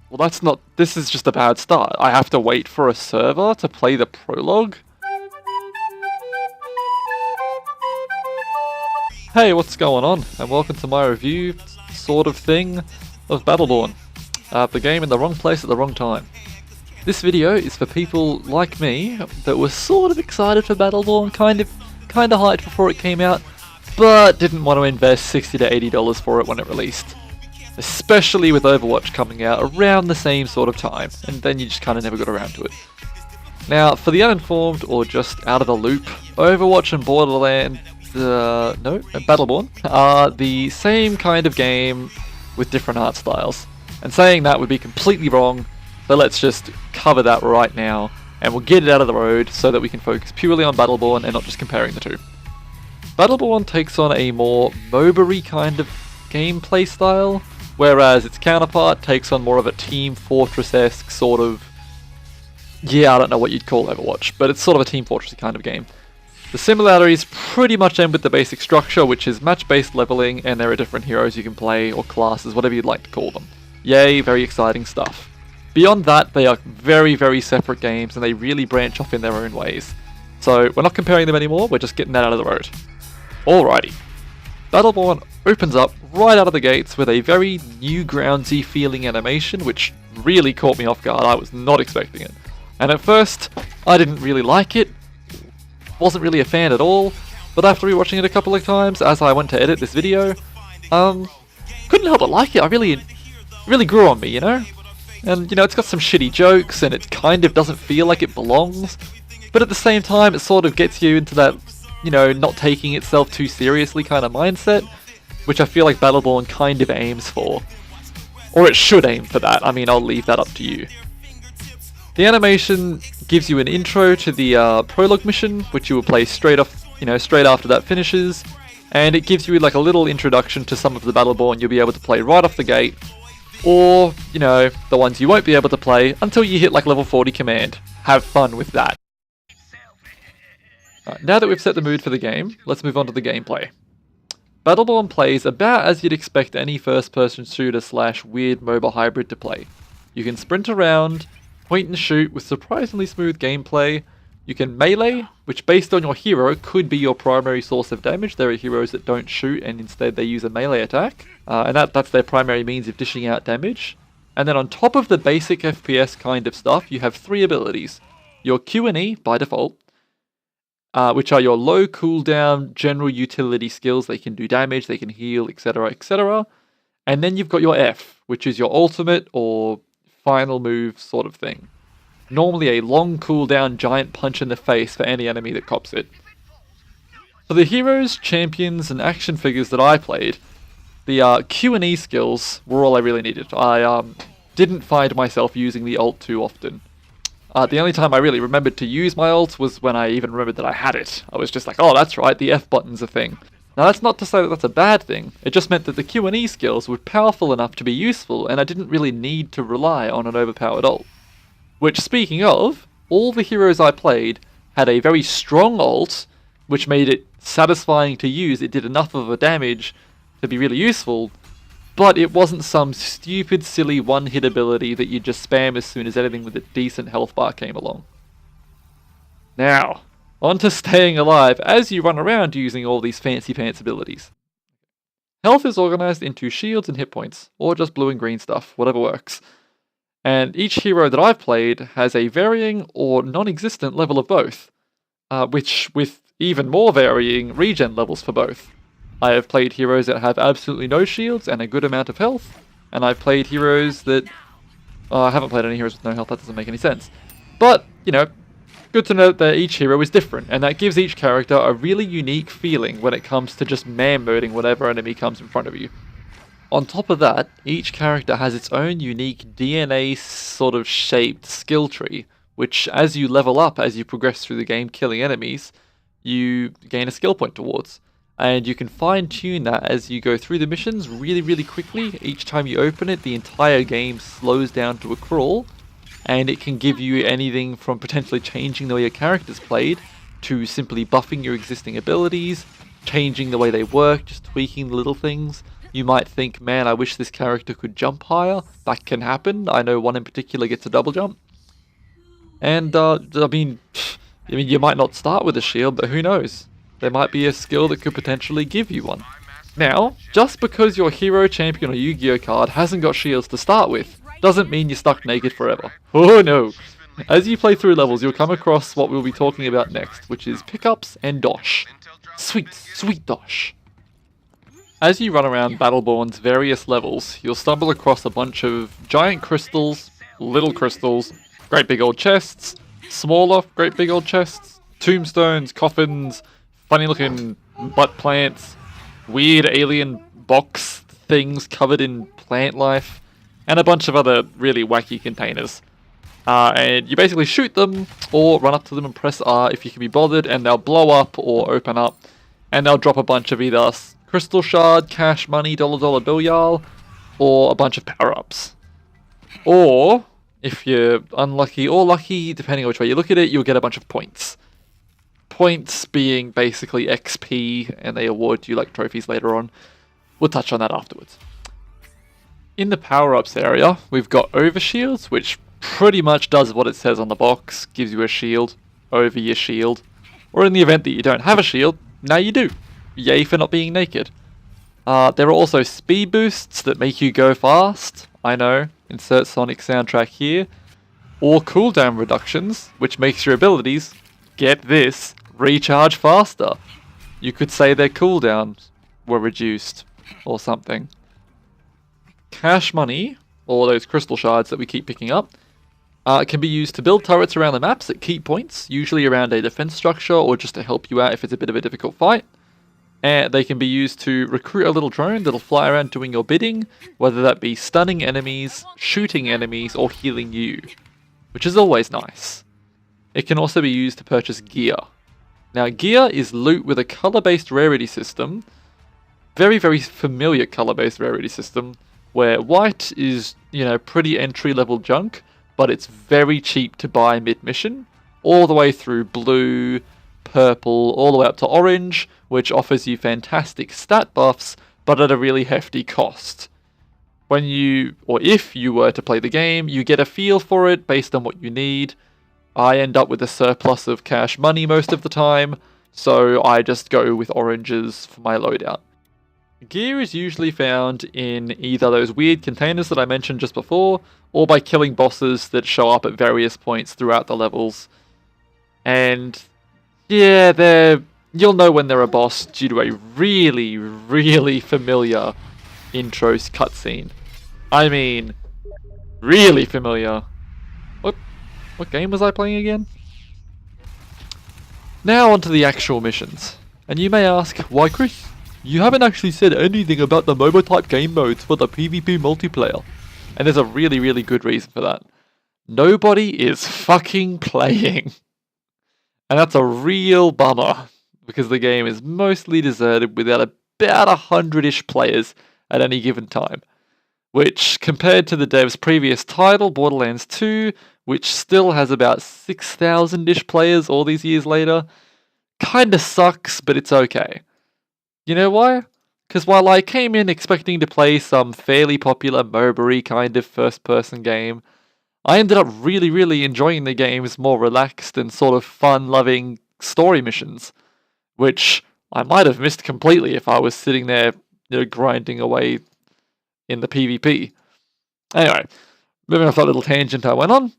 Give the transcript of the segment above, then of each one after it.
Well, that's not... This is just a bad start. I have to wait for a server to play the prologue? Hey, what's going on? And welcome to my review, sort of thing, of Battleborn. The game in the wrong place at the wrong time. This video is for people like me that were sort of excited for Battleborn, kind of hyped before it came out, but didn't want to invest $60 to $80 for it when it released. Especially with Overwatch coming out around the same sort of time, and then you just kind of never got around to it. Now, for the uninformed or just out of the loop, Overwatch and Battleborn are the same kind of game with different art styles. And saying that would be completely wrong, so let's just cover that right now, and we'll get it out of the road so that we can focus purely on Battleborn and not just comparing the two. Battleborn takes on a more MOBA-y kind of gameplay style, whereas its counterpart takes on more of a Team Fortress-esque sort of... Yeah, I don't know what you'd call Overwatch, but it's sort of a Team Fortress kind of game. The similarities pretty much end with the basic structure, which is match-based leveling, and there are different heroes you can play, or classes, whatever you'd like to call them. Yay, very exciting stuff. Beyond that, they are very, very separate games, and they really branch off in their own ways. So, we're not comparing them anymore, we're just getting that out of the road. Alrighty. Battleborn opens up right out of the gates with a very Newgroundsy feeling animation, which really caught me off guard. I was not expecting it. And at first, I didn't really like it. Wasn't really a fan at all. But after rewatching it a couple of times, as I went to edit this video, couldn't help but like it. I really grew on me, you know? And, you know, it's got some shitty jokes, and it kind of doesn't feel like it belongs. But at the same time, it sort of gets you into that, you know, not taking itself too seriously kind of mindset, which I feel like Battleborn kind of aims for. Or it should aim for that. I mean, I'll leave that up to you. The animation gives you an intro to the prologue mission, which you will play straight after that finishes, and it gives you like a little introduction to some of the Battleborn you'll be able to play right off the gate, or, you know, the ones you won't be able to play until you hit like level 40 command. Have fun with that. Right, now that we've set the mood for the game, let's move on to the gameplay. Battleborn plays about as you'd expect any first-person shooter / weird MOBA hybrid to play. You can sprint around, point and shoot with surprisingly smooth gameplay. You can melee, which based on your hero could be your primary source of damage. There are heroes that don't shoot and instead they use a melee attack, and that's their primary means of dishing out damage. And then on top of the basic FPS kind of stuff, you have 3 abilities. Your Q and E by default, which are your low cooldown general utility skills. They can do damage, they can heal, etc, etc. And then you've got your F, which is your ultimate or final move sort of thing. Normally a long cooldown giant punch in the face for any enemy that cops it. For the heroes, champions, and action figures that I played, the Q and E skills were all I really needed. I didn't find myself using the ult too often. The only time I really remembered to use my ult was when I even remembered that I had it. I was just like, oh, that's right, the F button's a thing. Now that's not to say that that's a bad thing, it just meant that the Q and E skills were powerful enough to be useful, and I didn't really need to rely on an overpowered ult. Which, speaking of, all the heroes I played had a very strong ult, which made it satisfying to use. It did enough of a damage to be really useful, but it wasn't some stupid, silly one-hit ability that you just spam as soon as anything with a decent health bar came along. Now, on to staying alive as you run around using all these fancy pants abilities. Health is organized into shields and hit points, or just blue and green stuff, whatever works. And each hero that I've played has a varying or non-existent level of both, which with even more varying regen levels for both. I have played heroes that have absolutely no shields and a good amount of health, and I've played heroes that... I haven't played any heroes with no health, that doesn't make any sense. But, you know, good to note that each hero is different, and that gives each character a really unique feeling when it comes to just man-murding whatever enemy comes in front of you. On top of that, each character has its own unique DNA sort of shaped skill tree, which as you level up, as you progress through the game killing enemies, you gain a skill point towards. And you can fine-tune that as you go through the missions really, really quickly. Each time you open it, the entire game slows down to a crawl, and it can give you anything from potentially changing the way your character's played, to simply buffing your existing abilities, changing the way they work, just tweaking the little things. You might think, man, I wish this character could jump higher. That can happen. I know one in particular gets a double jump. And, I mean, you might not start with a shield, but who knows? There might be a skill that could potentially give you one. Now, just because your hero, champion, or Yu-Gi-Oh card hasn't got shields to start with, doesn't mean you're stuck naked forever. Oh no! As you play through levels, you'll come across what we'll be talking about next, which is pickups and dosh. Sweet, sweet dosh. As you run around Battleborn's various levels, you'll stumble across a bunch of giant crystals, little crystals, great big old chests, smaller great big old chests, tombstones, coffins, funny looking butt plants, weird alien box things covered in plant life, and a bunch of other really wacky containers. And you basically shoot them, or run up to them and press R if you can be bothered, and they'll blow up or open up, and they'll drop a bunch of either crystal shard, cash money, dollar bill yarl, or a bunch of power-ups. Or, if you're unlucky or lucky, depending on which way you look at it, you'll get a bunch of points. Points being basically XP, and they award you like trophies later on. We'll touch on that afterwards. In the power-ups area, we've got overshields, which pretty much does what it says on the box, gives you a shield over your shield. Or in the event that you don't have a shield, now you do. Yay for not being naked. There are also speed boosts that make you go fast. I know, insert Sonic soundtrack here. Or cooldown reductions, which makes your abilities, get this, recharge faster. You could say their cooldowns were reduced, or something. Cash money, or those crystal shards that we keep picking up, can be used to build turrets around the maps at key points, usually around a defense structure or just to help you out if it's a bit of a difficult fight. And they can be used to recruit a little drone that'll fly around doing your bidding, whether that be stunning enemies, shooting enemies, or healing you, which is always nice. It can also be used to purchase gear. Now, gear is loot with a color-based rarity system, very, very familiar color-based rarity system, where white is, pretty entry-level junk, but it's very cheap to buy mid-mission, all the way through blue, purple, all the way up to orange, which offers you fantastic stat buffs, but at a really hefty cost. When you, or if you were to play the game, you get a feel for it based on what you need. I end up with a surplus of cash money most of the time, so I just go with oranges for my loadout. Gear is usually found in either those weird containers that I mentioned just before, or by killing bosses that show up at various points throughout the levels. And yeah, you'll know when they're a boss due to a really, really familiar intro cutscene. I mean, really familiar. What game was I playing again? Now onto the actual missions. And you may ask, why Chris? You haven't actually said anything about the MOBA type game modes for the PvP multiplayer. And there's a really, really good reason for that. Nobody is fucking playing. And that's a real bummer, because the game is mostly deserted without about 100-ish players at any given time. Which, compared to the dev's previous title, Borderlands 2, which still has about 6,000-ish players all these years later, kinda sucks, but it's okay. You know why? Because while I came in expecting to play some fairly popular MOBA-y kind of first-person game, I ended up really, really enjoying the game's more relaxed and sort of fun-loving story missions, which I might have missed completely if I was sitting there, grinding away in the PvP. Anyway, moving off that little tangent I went on,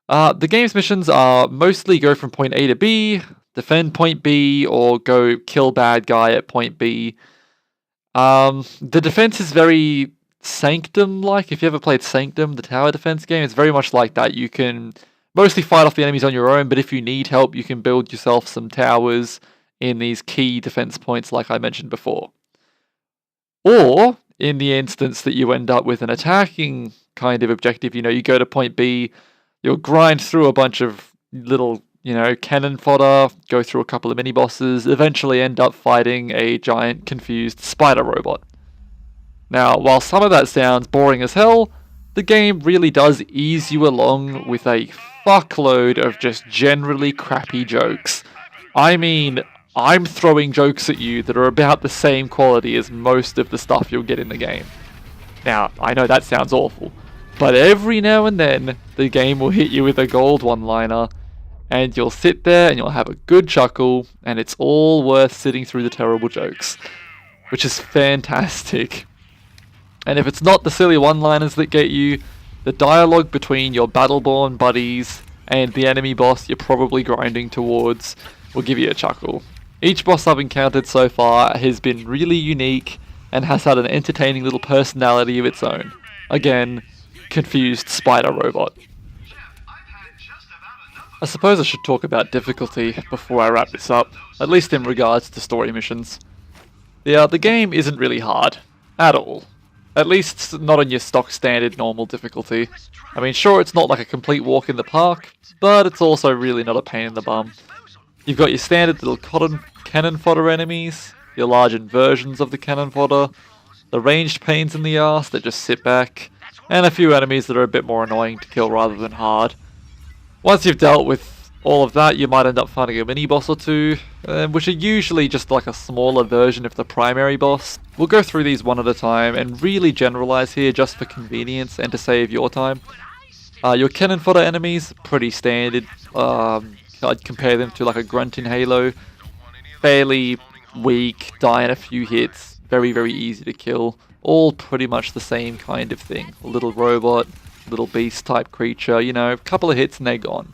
the game's missions are mostly go from point A to B, defend point B, or go kill bad guy at point B. The defense is very Sanctum-like. If you ever played Sanctum, the tower defense game, it's very much like that. You can mostly fight off the enemies on your own, but if you need help, you can build yourself some towers in these key defense points like I mentioned before. Or, in the instance that you end up with an attacking kind of objective, you go to point B, you'll grind through a bunch of little, cannon fodder, go through a couple of mini-bosses, eventually end up fighting a giant confused spider robot. Now, while some of that sounds boring as hell, the game really does ease you along with a fuckload of just generally crappy jokes. I mean, I'm throwing jokes at you that are about the same quality as most of the stuff you'll get in the game. Now, I know that sounds awful, but every now and then, the game will hit you with a gold one-liner, and you'll sit there and you'll have a good chuckle, and it's all worth sitting through the terrible jokes, which is fantastic. And if it's not the silly one-liners that get you, the dialogue between your Battleborn buddies and the enemy boss you're probably grinding towards will give you a chuckle. Each boss I've encountered so far has been really unique and has had an entertaining little personality of its own. Again, confused spider robot. I suppose I should talk about difficulty before I wrap this up, at least in regards to story missions. Yeah, the game isn't really hard, at all. At least not on your stock standard normal difficulty. I mean, sure, it's not like a complete walk in the park, but it's also really not a pain in the bum. You've got your standard little cannon fodder enemies, your large inversions of the cannon fodder, the ranged pains in the arse that just sit back, and a few enemies that are a bit more annoying to kill rather than hard. Once you've dealt with all of that, you might end up finding a mini-boss or two, which are usually just like a smaller version of the primary boss. We'll go through these one at a time and really generalize here just for convenience and to save your time. Your cannon fodder enemies, pretty standard. I'd compare them to like a grunt in Halo. Fairly weak, die in a few hits, very easy to kill. All pretty much the same kind of thing. A little robot, little beast type creature, you know, a couple of hits and they're gone.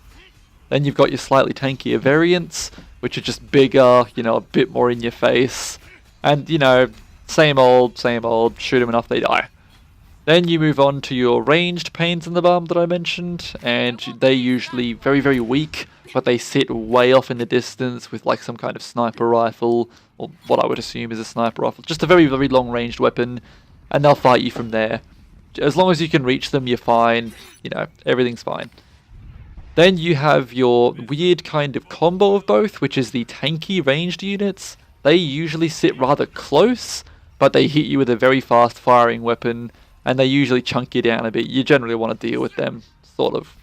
Then you've got your slightly tankier variants, which are just bigger, you know, a bit more in your face. And, you know, same old, shoot them enough they die. Then you move on to your ranged pains in the bum that I mentioned, and they're usually very weak, but they sit way off in the distance with like some kind of sniper rifle, or what I would assume is a sniper rifle. Just a very long ranged weapon, and they'll fight you from there. As long as you can reach them, you're fine, you know, everything's fine. Then you have your weird kind of combo of both, which is the tanky ranged units. They usually sit rather close, but they hit you with a very fast firing weapon, and they usually chunk you down a bit. You generally want to deal with them sort of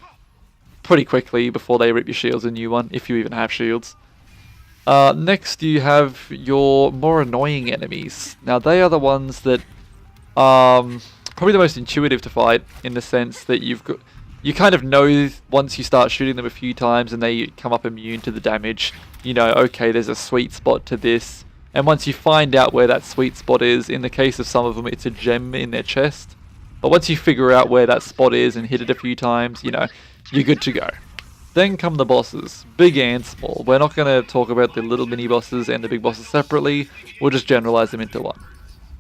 pretty quickly before they rip your shields a new one, if you even have shields. Next you have your more annoying enemies. Now they are the ones that probably the most intuitive to fight, in the sense that you kind of know once you start shooting them a few times and they come up immune to the damage, you know, okay, there's a sweet spot to this. And once you find out where that sweet spot is, in the case of some of them, it's a gem in their chest. But once you figure out where that spot is and hit it a few times, you know, you're good to go. Then come the bosses, big and small. We're not going to talk about the little mini bosses and the big bosses separately. We'll just generalize them into one.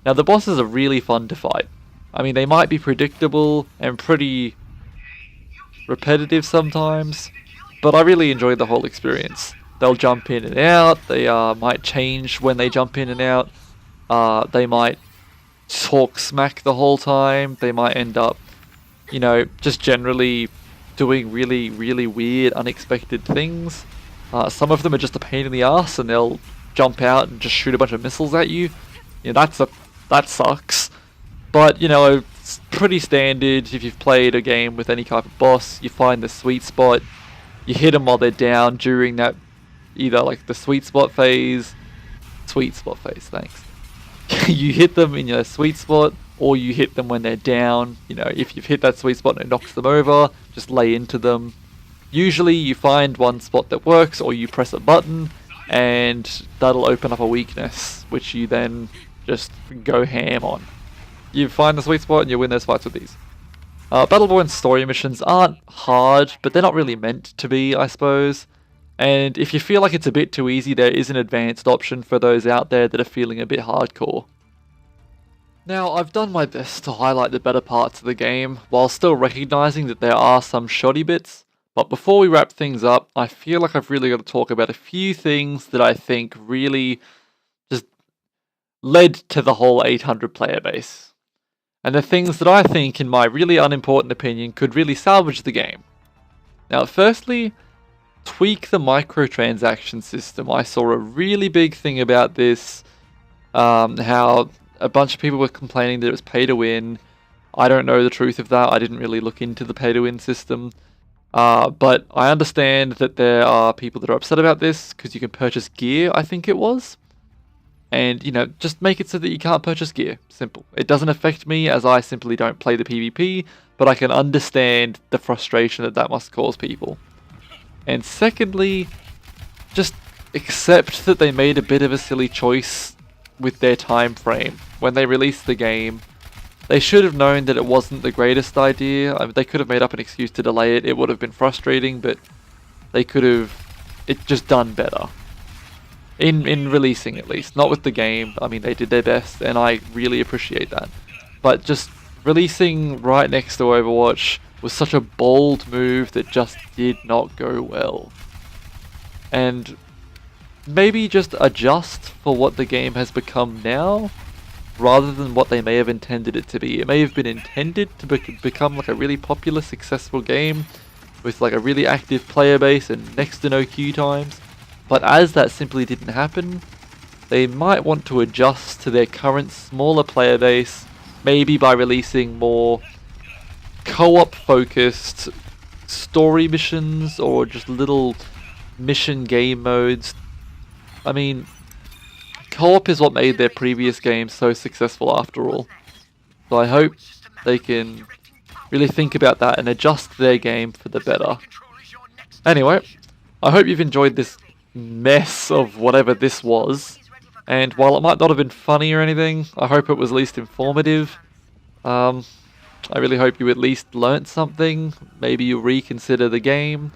Now, the bosses are really fun to fight. I mean, they might be predictable and pretty repetitive sometimes, but I really enjoy the whole experience. They'll jump in and out, they might change when they jump in and out, they might talk smack the whole time, they might end up, you know, just generally doing really weird, unexpected things. Some of them are just a pain in the ass and they'll jump out and just shoot a bunch of missiles at you. You know, that sucks. But, you know, it's pretty standard. If you've played a game with any type of boss, you find the sweet spot, you hit them while they're down during that, either like the sweet spot phase, thanks. You hit them in your sweet spot, or you hit them when they're down. You know, if you've hit that sweet spot and it knocks them over, just lay into them. Usually you find one spot that works, or you press a button, and that'll open up a weakness, which you then just go ham on. You find the sweet spot and you win those fights with these. Battleborn story missions aren't hard, but they're not really meant to be, I suppose. And if you feel like it's a bit too easy, there is an advanced option for those out there that are feeling a bit hardcore. Now, I've done my best to highlight the better parts of the game, while still recognizing that there are some shoddy bits. But before we wrap things up, I feel like I've really got to talk about a few things that I think really just led to the whole 800 player base. And the things that I think, in my really unimportant opinion, could really salvage the game. Now, firstly, tweak the microtransaction system. I saw a really big thing about this, how a bunch of people were complaining that it was pay to win. I don't know the truth of that. I didn't really look into the pay to win system. But I understand that there are people that are upset about this because you can purchase gear, I think it was. And, you know, just make it so that you can't purchase gear. Simple. It doesn't affect me as I simply don't play the PvP, but I can understand the frustration that that must cause people. And secondly, just accept that they made a bit of a silly choice with their time frame. When they released the game, they should have known that it wasn't the greatest idea. I mean, they could have made up an excuse to delay it. It would have been frustrating, but they could have just done better. In releasing, at least. Not with the game. I mean, they did their best, and I really appreciate that. But just releasing right next to Overwatch was such a bold move that just did not go well. And maybe just adjust for what the game has become now, rather than what they may have intended it to be. It may have been intended to become like a really popular, successful game, with like a really active player base and next to no queue times. But as that simply didn't happen, they might want to adjust to their current smaller player base, maybe by releasing more co-op focused story missions or just little mission game modes. I mean, co-op is what made their previous games so successful after all. So I hope they can really think about that and adjust their game for the better. Anyway, I hope you've enjoyed this mess of whatever this was, and while it might not have been funny or anything, I hope it was at least informative. I really hope you at least learnt something. Maybe you reconsider the game.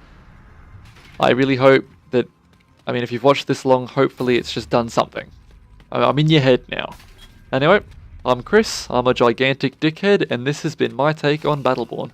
I really hope that, I mean, if you've watched this long, hopefully it's just done something. I'm in your head now. Anyway, I'm Chris, I'm a gigantic dickhead, and this has been my take on Battleborn.